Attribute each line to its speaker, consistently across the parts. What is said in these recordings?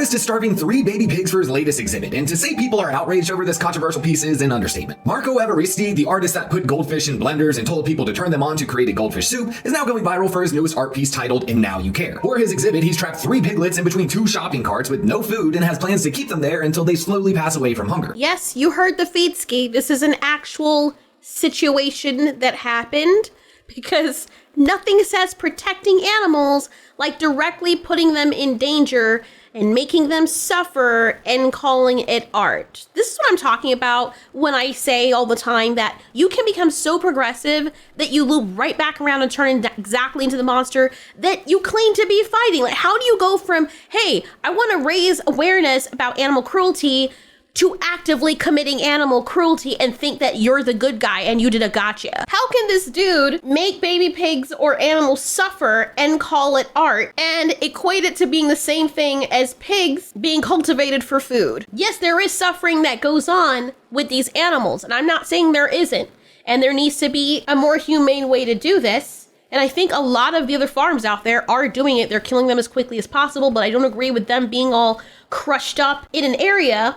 Speaker 1: artist is starving 3 baby pigs for his latest exhibit, and to say people are outraged over this controversial piece is an understatement. Marco Evaristi, the artist that put goldfish in blenders and told people to turn them on to create a goldfish soup, is now going viral for his newest art piece titled And Now You Care. For his exhibit, he's trapped 3 piglets in between 2 shopping carts with no food and has plans to keep them there until they slowly pass away from hunger.
Speaker 2: Yes, you heard the feedski. This is an actual situation that happened, because nothing says protecting animals like directly putting them in danger and making them suffer and calling it art. This is what I'm talking about when I say all the time that you can become so progressive that you loop right back around and turn exactly into the monster that you claim to be fighting. Like, how do you go from, hey, I want to raise awareness about animal cruelty, to actively committing animal cruelty and think that you're the good guy and you did a gotcha? How can this dude make baby pigs or animals suffer and call it art and equate it to being the same thing as pigs being cultivated for food? Yes, there is suffering that goes on with these animals, and I'm not saying there isn't, and there needs to be a more humane way to do this. And I think a lot of the other farms out there are doing it. They're killing them as quickly as possible, but I don't agree with them being all crushed up in an area.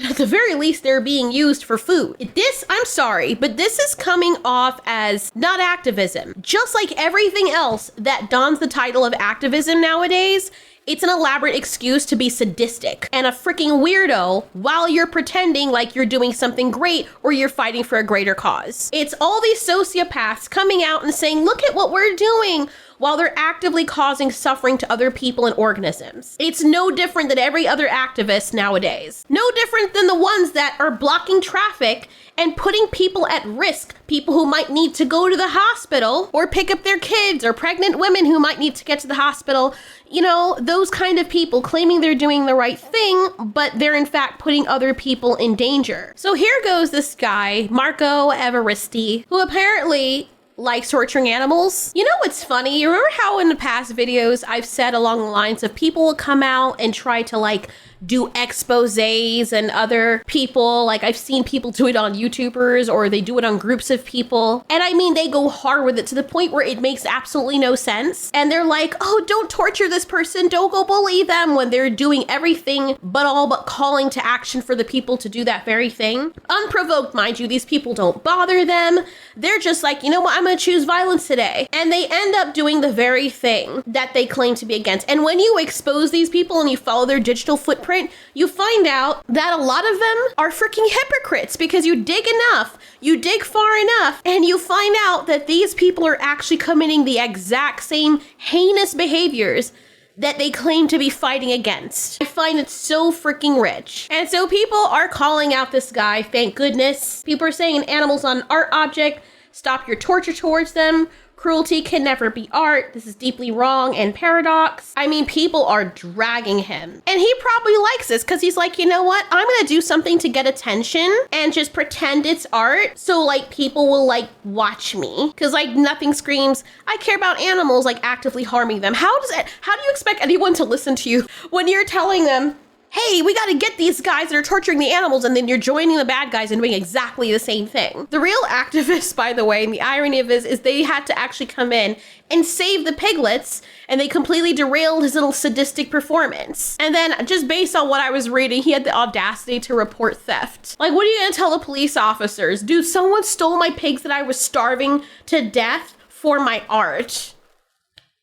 Speaker 2: At the very least, they're being used for food. I'm sorry, but this is coming off as not activism. Just like everything else that dons the title of activism nowadays, it's an elaborate excuse to be sadistic and a freaking weirdo while you're pretending like you're doing something great or you're fighting for a greater cause. It's all these sociopaths coming out and saying, look at what we're doing, while they're actively causing suffering to other people and organisms. It's no different than every other activist nowadays. No different than the ones that are blocking traffic and putting people at risk, people who might need to go to the hospital or pick up their kids, or pregnant women who might need to get to the hospital. You know, those kind of people claiming they're doing the right thing, but they're in fact putting other people in danger. So here goes this guy, Marco Evaristi, who apparently likes torturing animals. You know what's funny? You remember how in the past videos I've said along the lines of people will come out and try to like do exposés, and other people, like I've seen people do it on YouTubers, or they do it on groups of people. And I mean, they go hard with it to the point where it makes absolutely no sense. And they're like, oh, don't torture this person, don't go bully them, when they're doing everything but all but calling to action for the people to do that very thing. Unprovoked, mind you, these people don't bother them. They're just like, you know what, I'm gonna choose violence today. And they end up doing the very thing that they claim to be against. And when you expose these people and you follow their digital footprint, you find out that a lot of them are freaking hypocrites, because you dig enough, you dig far enough, and you find out that these people are actually committing the exact same heinous behaviors that they claim to be fighting against. I find it so freaking rich. And so people are calling out this guy, thank goodness. People are saying animals on an art object, stop your torture towards them. Cruelty can never be art. This is deeply wrong and paradox. I mean, people are dragging him. And he probably likes this because he's like, you know what? I'm gonna do something to get attention and just pretend it's art. So like people will like watch me. Cause like nothing screams, I care about animals, like actively harming them. How do you expect anyone to listen to you when you're telling them, hey, we gotta get these guys that are torturing the animals, and then you're joining the bad guys and doing exactly the same thing? The real activists, by the way, and the irony of this is they had to actually come in and save the piglets, and they completely derailed his little sadistic performance. And then just based on what I was reading, he had the audacity to report theft. Like, what are you gonna tell the police officers? Dude, someone stole my pigs that I was starving to death for my art.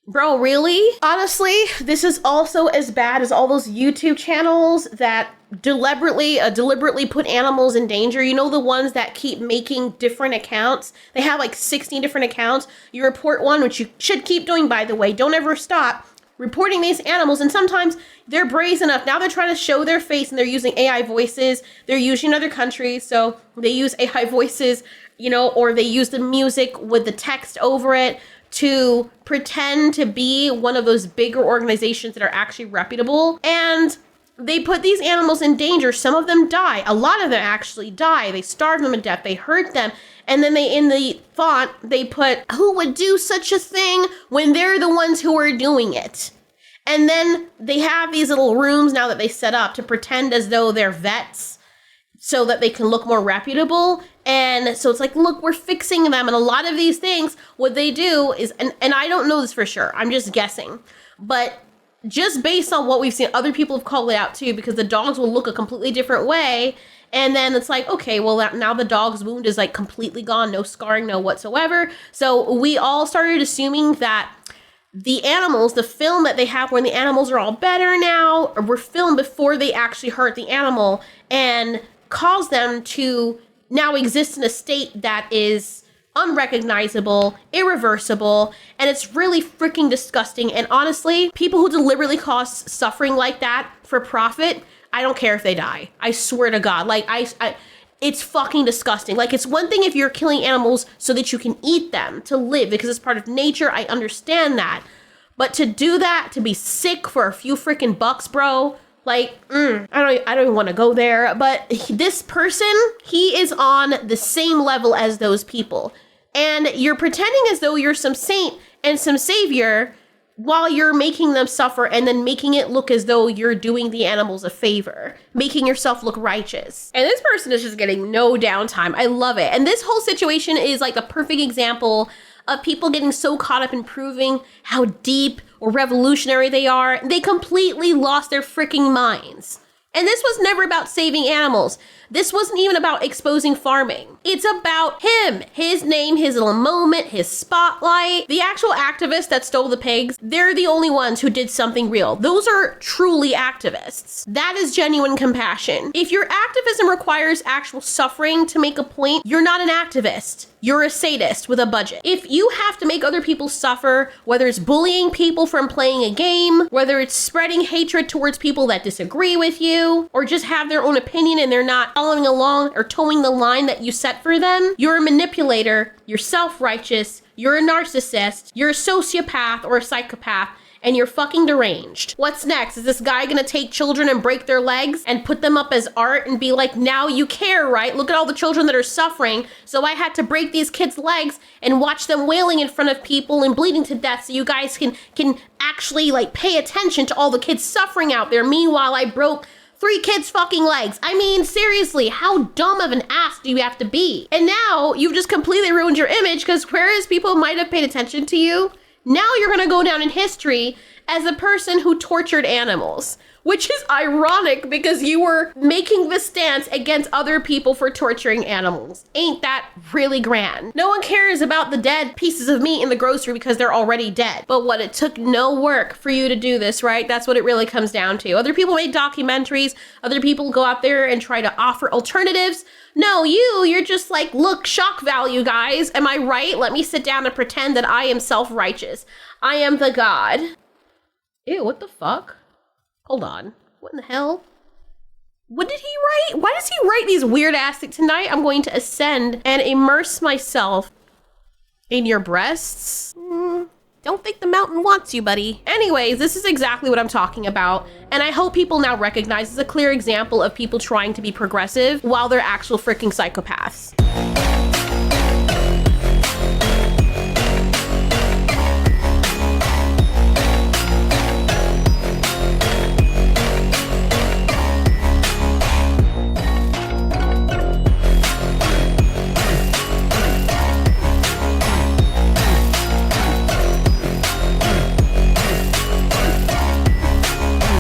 Speaker 2: Bro, really? Honestly, this is also as bad as all those YouTube channels that deliberately put animals in danger. You know, the ones that keep making different accounts. They have like 16 different accounts. You report one, which you should keep doing, by the way. Don't ever stop reporting these animals. And sometimes they're brazen enough. Now they're trying to show their face, and they're using AI voices. They're using other countries, so they use AI voices, you know, or they use the music with the text over it to pretend to be one of those bigger organizations that are actually reputable. And they put these animals in danger. Some of them die. A lot of them actually die. They starve them to death. They hurt them. And then in the font, they put, who would do such a thing, when they're the ones who are doing it. And then they have these little rooms now that they set up to pretend as though they're vets, so that they can look more reputable. And so it's like, look, we're fixing them. And a lot of these things, what they do is, and I don't know this for sure, I'm just guessing, but just based on what we've seen, other people have called it out too, because the dogs will look a completely different way. And then it's like, okay, well, now the dog's wound is like completely gone, no scarring, no whatsoever. So we all started assuming that the animals, the film that they have when the animals are all better now, were filmed before they actually hurt the animal and caused them to now exist in a state that is unrecognizable, irreversible, and it's really freaking disgusting. And honestly, people who deliberately cause suffering like that for profit, I don't care if they die. I swear to God, like it's fucking disgusting. Like, it's one thing if you're killing animals so that you can eat them to live because it's part of nature. I understand that, but to do that, to be sick for a few freaking bucks, bro. Like, I don't even want to go there. But this person, he is on the same level as those people, and you're pretending as though you're some saint and some savior, while you're making them suffer and then making it look as though you're doing the animals a favor, making yourself look righteous. And this person is just getting no downtime. I love it. And this whole situation is like a perfect example of people getting so caught up in proving how deep or revolutionary they are. They completely lost their freaking minds. And this was never about saving animals. This wasn't even about exposing farming. It's about him, his name, his little moment, his spotlight. The actual activists that stole the pigs, they're the only ones who did something real. Those are truly activists. That is genuine compassion. If your activism requires actual suffering to make a point, you're not an activist. You're a sadist with a budget. If you have to make other people suffer, whether it's bullying people from playing a game, whether it's spreading hatred towards people that disagree with you, or just have their own opinion and they're not following along or towing the line that you set for them, you're a manipulator, you're self-righteous, you're a narcissist, you're a sociopath or a psychopath, and you're fucking deranged. What's next? Is this guy gonna take children and break their legs and put them up as art and be like, now you care, right? Look at all the children that are suffering. So I had to break these kids' legs and watch them wailing in front of people and bleeding to death so you guys can actually like pay attention to all the kids suffering out there. Meanwhile, I broke 3 kids' fucking legs. I mean, seriously, how dumb of an ass do you have to be? And now you've just completely ruined your image, because whereas people might have paid attention to you, now you're gonna go down in history as a person who tortured animals, which is ironic because you were making the stance against other people for torturing animals. Ain't that really grand? No one cares about the dead pieces of meat in the grocery because they're already dead. But what, it took no work for you to do this, right? That's what it really comes down to. Other people make documentaries, other people go out there and try to offer alternatives. No, you're just like, look, shock value, guys. Am I right? Let me sit down and pretend that I am self-righteous. I am the god. Ew, what the fuck? Hold on. What in the hell? What did he write? Why does he write these weird ass things? Tonight I'm going to ascend and immerse myself in your breasts. Don't think the mountain wants you, buddy. Anyways, this is exactly what I'm talking about. And I hope people now recognize this is a clear example of people trying to be progressive while they're actual freaking psychopaths.